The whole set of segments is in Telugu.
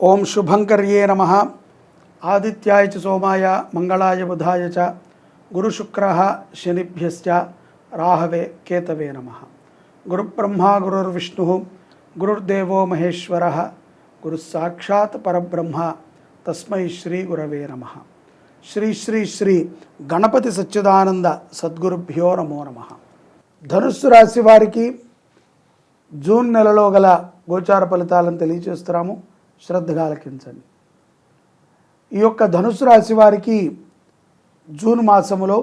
ఓం శుభంకర్యే నమః. ఆదిత్యాయ చ సోమాయ మంగళాయ బుధాయ చ గురుశుక్రః శనిభ్యశ్చ రాహవే కేతవే నమః. గురుబ్రహ్మ గురుర్విష్ణుః గురుర్దేవో మహేశ్వరః గురుస్సాక్షాత్ పరబ్రహ్మ తస్మై శ్రీ గురవే నమః. శ్రీ శ్రీ శ్రీ గణపతి సచ్చిదానంద సద్గురుభ్యో నమో నమః. ధనుస్సు రాశి వారికి జూన్ నెలలో గల గోచార ఫలితాలను తెలియజేస్తున్నాము. శ్రద్ధగా ఆలకించండి. ఈ యొక్క ధనుస్సు రాశి వారికి జూన్ మాసములో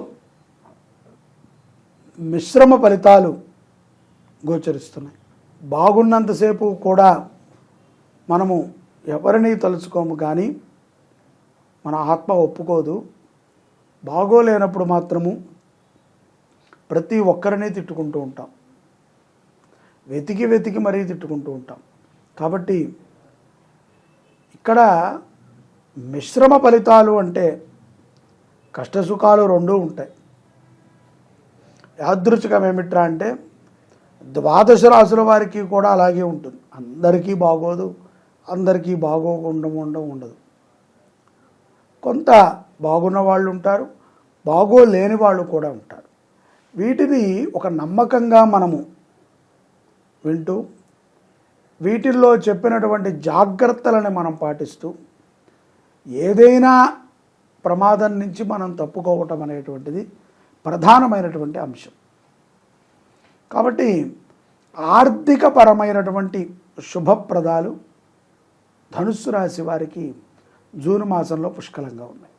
మిశ్రమ ఫలితాలు గోచరిస్తున్నాయి. బాగున్నంతసేపు కూడా మనము ఎవరిని తలుచుకోము, కానీ మన ఆత్మ ఒప్పుకోదు. బాగోలేనప్పుడు మాత్రము ప్రతి ఒక్కరిని తిట్టుకుంటూ ఉంటాం, వెతికి వెతికి మరీ తిట్టుకుంటూ ఉంటాం. కాబట్టి ఇక్కడ మిశ్రమ ఫలితాలు అంటే కష్టసుఖాలు రెండూ ఉంటాయి. యాదృచ్ఛికం ఏమిట్రా అంటే ద్వాదశ రాశుల వారికి కూడా అలాగే ఉంటుంది. అందరికీ బాగోదు, అందరికీ బాగోకుండా ఉండదు. కొంత బాగున్న వాళ్ళు ఉంటారు, బాగోలేని వాళ్ళు కూడా ఉంటారు. వీటిని ఒక నమ్మకంగా మనము వింటూ వీటిల్లో చెప్పినటువంటి జాగ్రత్తలను మనం పాటిస్తూ ఏదైనా ప్రమాదం నుంచి మనం తప్పుకోవటం అనేటువంటిది ప్రధానమైనటువంటి అంశం. కాబట్టి ఆర్థికపరమైనటువంటి శుభప్రదాలు ధనుస్సు రాశి వారికి జూన్ మాసంలో పుష్కలంగా ఉన్నాయి.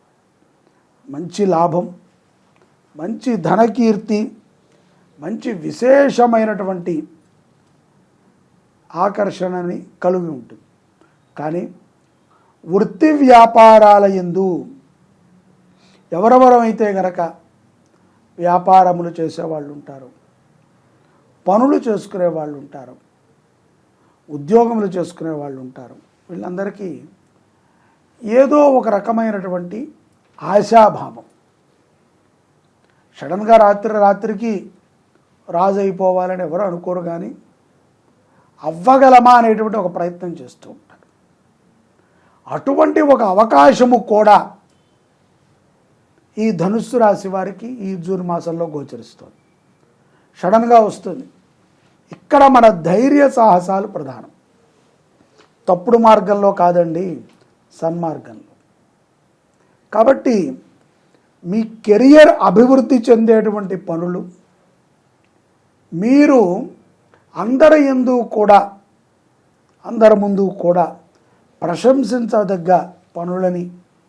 మంచి లాభం, మంచి ధనకీర్తి, మంచి విశేషమైనటువంటి ఆకర్షణని కలిగి ఉంటుంది. కానీ వృత్తి వ్యాపారాల యందు ఎవరెవరైతే గనక వ్యాపారములు చేసేవాళ్ళు ఉంటారు, పనులు చేసుకునే వాళ్ళు ఉంటారు, ఉద్యోగములు చేసుకునే వాళ్ళు ఉంటారు, వీళ్ళందరికీ ఏదో ఒక రకమైనటువంటి ఆశాభావం. సడన్గా రాత్రికి రాజు అయిపోవాలని ఎవరు అనుకోరు, కానీ అవ్వగలమా అనేటువంటి ఒక ప్రయత్నం చేస్తూ ఉంటారు. అటువంటి ఒక అవకాశము కూడా ఈ ధనుస్సు రాశి వారికి ఈ జూన్ మాసంలో గోచరిస్తుంది. సడన్గా వస్తుంది. ఇక్కడ మన ధైర్య సాహసాలు ప్రధానం. తప్పుడు మార్గంలో కాదండి, సన్మార్గంలో. కాబట్టి మీ కెరియర్ అభివృద్ధి చెందేటువంటి పనులు మీరు అందరి ముందు కూడా ప్రశంసించదగ్గ పనులని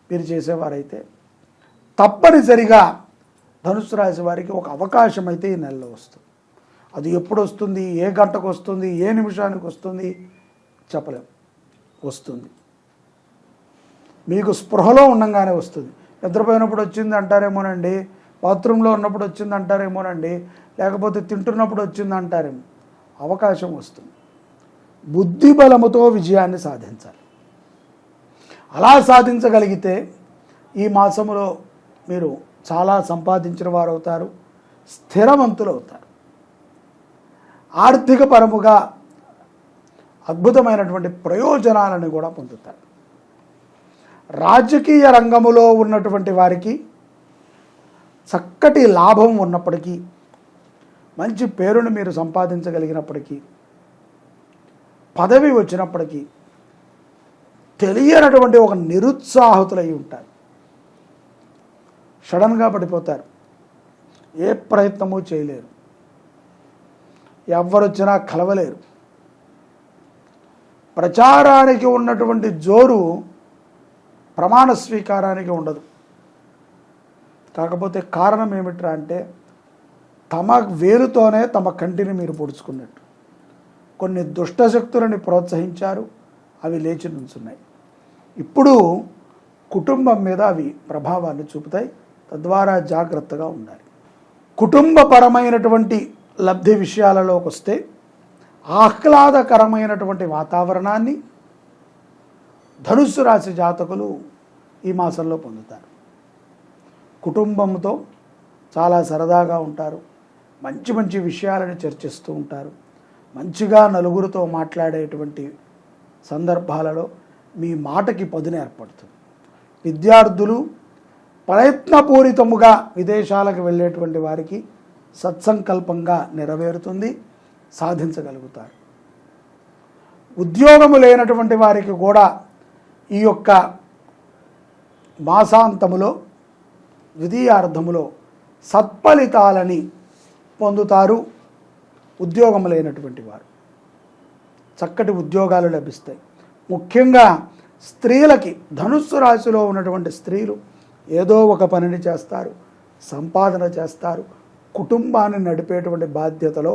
మీరు చేసేవారైతే తప్పనిసరిగా ధనుస్సు రాశి వారికి ఒక అవకాశం అయితే ఈ నెలలో వస్తుంది. అది ఎప్పుడు వస్తుంది, ఏ గంటకు వస్తుంది, ఏ నిమిషానికి వస్తుంది చెప్పలేం. వస్తుంది. మీకు స్పృహలో ఉండంగానే వస్తుంది. నిద్రపోయినప్పుడు వచ్చింది అంటారేమోనండి, బాత్రూంలో ఉన్నప్పుడు వచ్చింది అంటారేమోనండి, లేకపోతే తింటున్నప్పుడు వచ్చింది అంటారేమో. అవకాశం వస్తుంది. బుద్ధి బలముతో విజయాన్ని సాధించాలి. అలా సాధించగలిగితే ఈ మాసములో మీరు చాలా సంపాదించిన వారు అవుతారు, స్థిరవంతులు అవుతారు. ఆర్థిక పరముగా అద్భుతమైనటువంటి ప్రయోజనాలను కూడా పొందుతారు. రాజకీయ రంగములో ఉన్నటువంటి వారికి చక్కటి లాభం ఉన్నప్పటికీ, మంచి పేరును మీరు సంపాదించగలిగినప్పటికీ, పదవి వచ్చినప్పటికీ తెలియనటువంటి ఒక నిరుత్సాహితులై ఉంటారు. సడన్గా పడిపోతారు. ఏ ప్రయత్నము చేయలేరు, ఎవరొచ్చినా కలవలేరు. ప్రచారానికి ఉన్నటువంటి జోరు ప్రమాణ స్వీకారానికి ఉండదు. కాకపోతే కారణం ఏమిట్రా అంటే తమ వేరుతోనే తమ కంటిని మీరు పొడుచుకున్నట్టు కొన్ని దుష్టశక్తులని ప్రోత్సహించారు, అవి లేచి నుంచున్నాయి. ఇప్పుడు కుటుంబం మీద అవి ప్రభావాన్ని చూపుతాయి. తద్వారా జాగ్రత్తగా ఉండాలి. కుటుంబపరమైనటువంటి లబ్ధి విషయాలలోకి వస్తే ఆహ్లాదకరమైనటువంటి వాతావరణాన్ని ధనుస్సు రాశి జాతకులు ఈ మాసంలో పొందుతారు. కుటుంబంతో చాలా సరదాగా ఉంటారు. మంచి మంచి విషయాలను చర్చిస్తూ ఉంటారు. మంచిగా నలుగురితో మాట్లాడేటువంటి సందర్భాలలో మీ మాటకి పదును ఏర్పడుతుంది. విద్యార్థులు ప్రయత్నపూరితముగా విదేశాలకు వెళ్ళేటువంటి వారికి సత్సంకల్పంగా నెరవేరుతుంది, సాధించగలుగుతారు. ఉద్యోగము లేనటువంటి వారికి కూడా ఈ యొక్క మాసాంతములో ద్వితీయార్థములో సత్ఫలితాలని పొందుతారు. ఉద్యోగం లేనటువంటి వారు చక్కటి ఉద్యోగాలు లభిస్తాయి. ముఖ్యంగా స్త్రీలకి, ధనుస్సు రాశిలో ఉన్నటువంటి స్త్రీలు ఏదో ఒక పనిని చేస్తారు, సంపాదన చేస్తారు, కుటుంబాన్ని నడిపేటువంటి బాధ్యతలో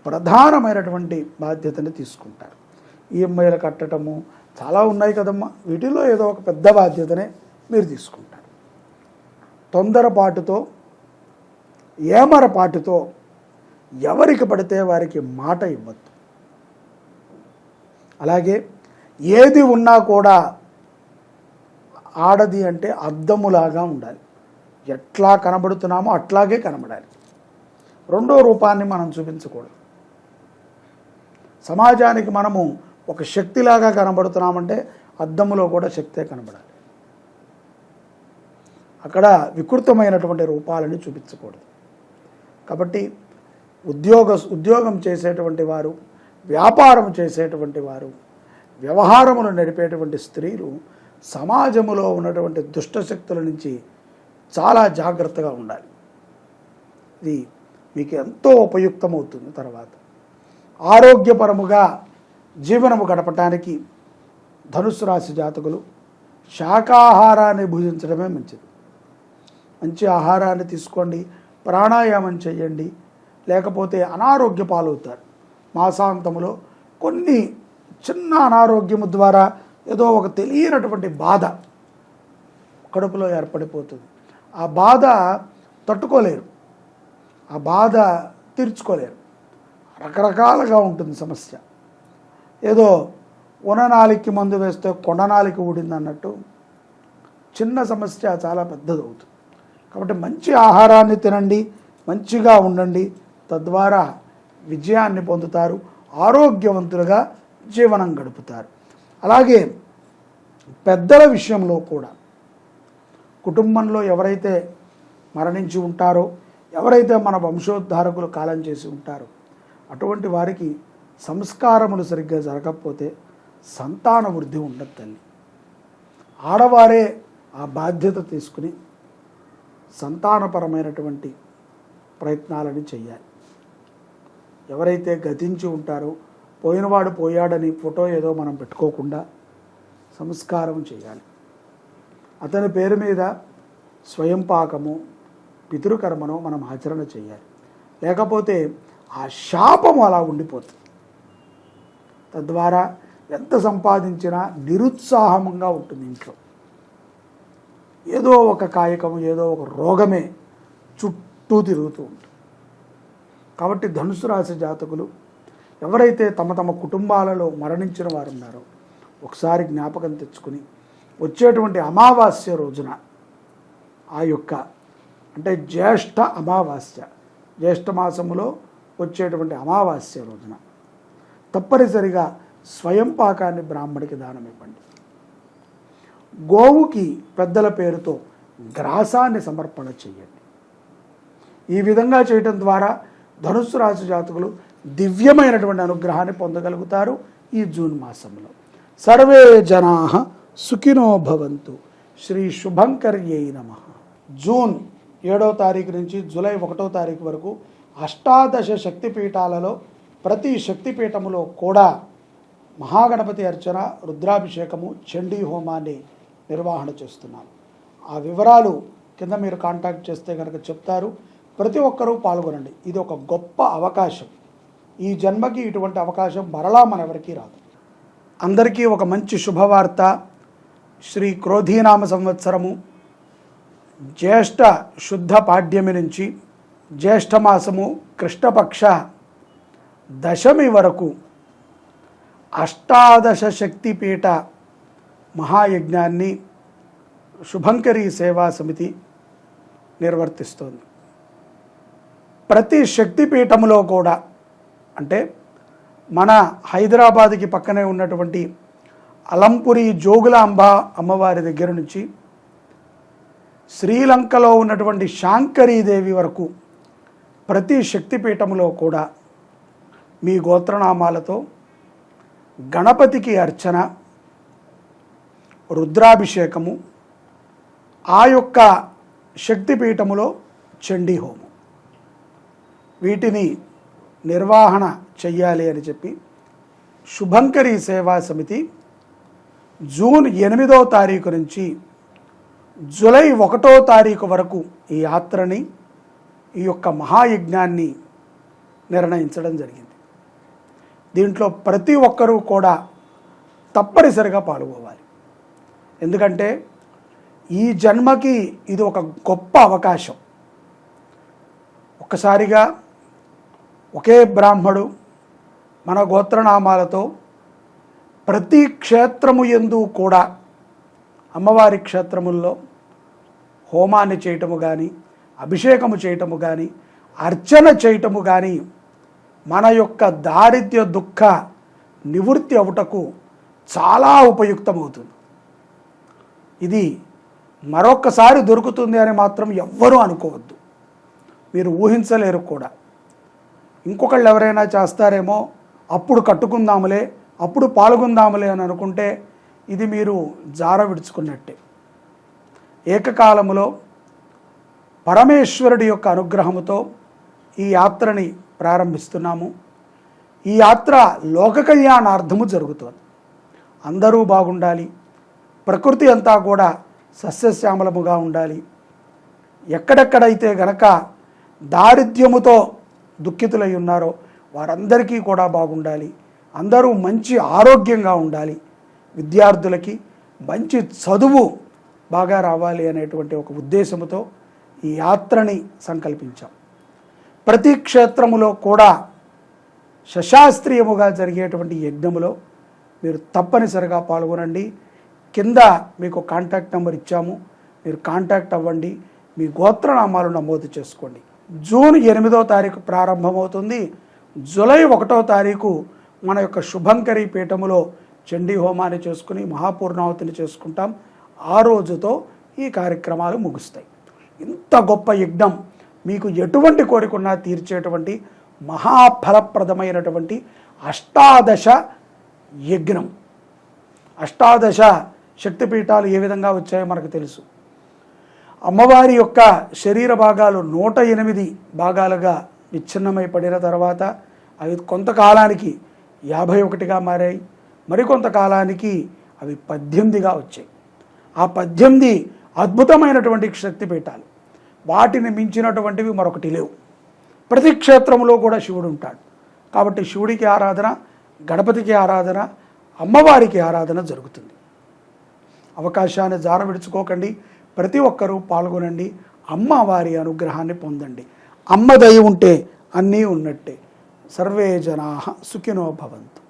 ప్రధానమైనటువంటి బాధ్యతని తీసుకుంటారు. ఈఎంఐలు కట్టడము చాలా ఉన్నాయి కదమ్మా, వీటిల్లో ఏదో ఒక పెద్ద బాధ్యతనే మీరు తీసుకుంటారు. తొందరపాటుతో, ఏమరపాటుతో ఎవరికి పడితే వారికి మాట ఇవ్వద్దు. అలాగే ఏది ఉన్నా కూడా ఆడది అంటే అద్దములాగా ఉండాలి. ఎట్లా కనబడుతున్నామో అట్లాగే కనబడాలి. రెండో రూపాన్ని మనం చూపించకూడదు. సమాజానికి మనము ఒక శక్తిలాగా కనబడుతున్నామంటే అద్దములో కూడా శక్తే కనబడాలి. అక్కడ రూపాలని చూపించకూడదు. కాబట్టి ఉద్యోగం చేసేటువంటి వారు, వ్యాపారం చేసేటువంటి వారు, వ్యవహారములు నడిపేటువంటి స్త్రీలు సమాజంలో ఉన్నటువంటి దుష్టశక్తుల నుంచి చాలా జాగ్రత్తగా ఉండాలి. ఇది మీకు ఎంతో ఉపయుక్తమవుతుంది. తర్వాత ఆరోగ్యపరముగా జీవనము గడపటానికి ధనుస్సు రాశి జాతకులు శాకాహారాన్ని భుజించడమే మంచిది. మంచి ఆహారాన్ని తీసుకోండి, ప్రాణాయామం చేయండి, లేకపోతే అనారోగ్య పాలవుతారు. మాసాంతములో కొన్ని చిన్న అనారోగ్యము ద్వారా ఏదో ఒక తెలియనటువంటి బాధ కడుపులో ఏర్పడిపోతుంది. ఆ బాధ తట్టుకోలేరు, ఆ బాధ తీర్చుకోలేరు. రకరకాలుగా ఉంటుంది సమస్య. ఏదో ఉననాలికి మందు వేస్తే కొండనాలికి ఊడింది అన్నట్టు చిన్న సమస్య చాలా పెద్దది అవుతుంది. కాబట్టి మంచి ఆహారాన్ని తినండి, మంచిగా ఉండండి, తద్వారా విజయాన్ని పొందుతారు, ఆరోగ్యవంతులుగా జీవనం గడుపుతారు. అలాగే పెద్దల విషయంలో కూడా కుటుంబంలో ఎవరైతే మరణించి ఉంటారో, ఎవరైతే మన వంశోద్ధారకులు కాలం చేసి ఉంటారో అటువంటి వారికి సంస్కారములు సరిగ్గా జరగకపోతే సంతాన వృద్ధి ఉండదు తల్లి. ఆడవారే ఆ బాధ్యత తీసుకుని సంతానపరమైనటువంటి ప్రయత్నాలని చేయాలి. ఎవరైతే గతించి ఉంటారో, పోయినవాడు పోయాడని ఫోటో ఏదో మనం పెట్టుకోకుండా సంస్కారం చేయాలి. అతని పేరు మీద స్వయం పాకము, పితృకర్మను మనం ఆచరణ చేయాలి. లేకపోతే ఆ శాపము అలా ఉండిపోతుంది. తద్వారా ఎంత సంపాదించినా నిరుత్సాహంగా ఉంటుంది ఇంట్లో. ఏదో ఒక కాయకము, ఏదో ఒక రోగమే చుట్టూ తిరుగుతూ ఉంటుంది. కాబట్టి ధనుసు రాశి జాతకులు ఎవరైతే తమ కుటుంబాలలో మరణించిన వారు ఉన్నారో ఒకసారి జ్ఞాపకం తెచ్చుకుని వచ్చేటువంటి అమావాస్య రోజున, ఆ యొక్క అంటే జ్యేష్ఠ అమావాస్య, జ్యేష్ఠ మాసములో వచ్చేటువంటి అమావాస్య రోజున తప్పనిసరిగా స్వయం పాకాన్ని బ్రాహ్మడికి దానం ఇవ్వండి. గోవుకి పెద్దల పేరుతో గ్రాసాన్ని సమర్పణ చేయండి. ఈ విధంగా చేయటం ద్వారా ధనుస్సు రాశి జాతకులు దివ్యమైనటువంటి అనుగ్రహాన్ని పొందగలుగుతారు ఈ జూన్ మాసంలో. సర్వే జనాః సుఖినో భవంతు. శ్రీ శుభంకర్యై నమః. జూన్ 7వ తారీఖు నుంచి జూలై 1వ తారీఖు వరకు అష్టాదశ శక్తిపీఠాలలో ప్రతి శక్తిపీఠములో కూడా మహాగణపతి అర్చన, రుద్రాభిషేకము, చండీ హోమాన్ని నిర్వహణ చేస్తున్నాం. ఆ వివరాలు కింద మీరు కాంటాక్ట్ చేస్తే కనుక చెప్తారు. ప్రతి ఒక్కరూ పాల్గొనండి. ఇది ఒక గొప్ప అవకాశం. ఈ జన్మకి ఇటువంటి అవకాశం మరలా మనెవరికీ రాదు. అందరికీ ఒక మంచి శుభవార్త. శ్రీ క్రోధీనామ సంవత్సరము జ్యేష్ఠ శుద్ధ పాడ్యమి నుంచి జ్యేష్ఠమాసము కృష్ణపక్ష దశమి వరకు అష్టాదశ శక్తిపీఠ మహాయజ్ఞాన్ని శుభంకరీ సేవా సమితి నిర్వర్తిస్తోంది. ప్రతి శక్తిపీఠములో కూడా, అంటే మన హైదరాబాద్కి పక్కనే ఉన్నటువంటి అలంపురి జోగులాంబ అమ్మవారి దగ్గర నుంచి శ్రీలంకలో ఉన్నటువంటి శాంకరీదేవి వరకు ప్రతి శక్తిపీఠములో కూడా మీ గోత్రనామాలతో గణపతికి అర్చన, రుద్రాభిషేకము, ఆ యొక్క శక్తిపీఠములో చండీ హోమం, వీటిని నిర్వహణ చెయ్యాలి అని చెప్పి శుభంకరి సేవా సమితి జూన్ 8వ తారీఖు నుంచి జూలై 1వ తారీఖు వరకు ఈ యాత్రని, ఈ యొక్క మహాయజ్ఞాన్ని నిర్ణయించడం జరిగింది. దీంట్లో ప్రతి ఒక్కరూ కూడా తప్పనిసరిగా పాల్గొవాలి. ఎందుకంటే ఈ జన్మకి ఇది ఒక గొప్ప అవకాశం. ఒక్కసారిగా ఒకే బ్రాహ్మడు మన గోత్రనామాలతో ప్రతి క్షేత్రము యందు కూడా అమ్మవారి క్షేత్రముల్లో హోమాన్ని చేయటము కానీ, అభిషేకము చేయటము కానీ, అర్చన చేయటము కానీ మన యొక్క దారిద్ర్య దుఃఖ నివృత్తి అవుటకు చాలా ఉపయుక్తమవుతుంది. ఇది మరొక్కసారి దొరుకుతుంది అని మాత్రం ఎవ్వరూ అనుకోవద్దు, మీరు ఊహించలేరు కూడా. ఇంకొకళ్ళు ఎవరైనా చేస్తారేమో, అప్పుడు కట్టుకుందాములే, అప్పుడు పాల్గొందాములే అని అనుకుంటే ఇది మీరు జార విడుచుకున్నట్టే. ఏకకాలములో పరమేశ్వరుడి యొక్క అనుగ్రహముతో ఈ యాత్రని ప్రారంభిస్తున్నాము. ఈ యాత్ర లోక కళ్యాణార్థము జరుగుతుంది. అందరూ బాగుండాలి, ప్రకృతి అంతా కూడా సస్యశ్యామలముగా ఉండాలి. ఎక్కడెక్కడైతే గనక దారిద్ర్యముతో దుఃఖితులై ఉన్నారో వారందరికీ కూడా బాగుండాలి, అందరూ మంచి ఆరోగ్యంగా ఉండాలి, విద్యార్థులకి మంచి చదువు బాగా రావాలి అనేటువంటి ఒక ఉద్దేశంతో ఈ యాత్రని సంకల్పించాం. ప్రతి క్షేత్రములో కూడా సశాస్త్రీయముగా జరిగేటువంటి యజ్ఞములో మీరు తప్పనిసరిగా పాల్గొనండి. కింద మీకు కాంటాక్ట్ నెంబర్ ఇచ్చాము, మీరు కాంటాక్ట్ అవ్వండి, మీ గోత్రనామాలు నమోదు చేసుకోండి. జూన్ 8వ తారీఖు ప్రారంభమవుతుంది. జూలై 1వ తారీఖు మన యొక్క శుభంకరి పీఠములో చండీ హోమాన్ని చేసుకుని మహాపూర్ణావతిని చేసుకుంటాం. ఆ రోజుతో ఈ కార్యక్రమాలు ముగుస్తాయి. ఇంత గొప్ప యజ్ఞం, మీకు ఎటువంటి కోరికన్నా తీర్చేటువంటి మహాఫలప్రదమైనటువంటి అష్టాదశ యజ్ఞం. అష్టాదశ శక్తిపీఠాలు ఏ విధంగా వచ్చాయో మనకు తెలుసు. అమ్మవారి యొక్క శరీర భాగాలు 108 భాగాలుగా విచ్ఛిన్నమై పడిన తర్వాత అవి కొంతకాలానికి 51గా మారాయి, మరికొంతకాలానికి అవి 18గా వచ్చాయి. ఆ 18 అద్భుతమైనటువంటి శక్తిపీఠాలు, వాటిని మించినటువంటివి మరొకటి లేవు. ప్రతి క్షేత్రంలో కూడా శివుడు ఉంటాడు. కాబట్టి శివుడికి ఆరాధన, గణపతికి ఆరాధన, అమ్మవారికి ఆరాధన జరుగుతుంది. అవకాశాన్ని జార విడుచుకోకండి, ప్రతి ఒక్కరూ పాల్గొనండి, అమ్మవారి అనుగ్రహాన్ని పొందండి. అమ్మ దయ ఉంటే అన్నీ ఉన్నట్టే. సర్వే జనాః సుఖినో భవంతు.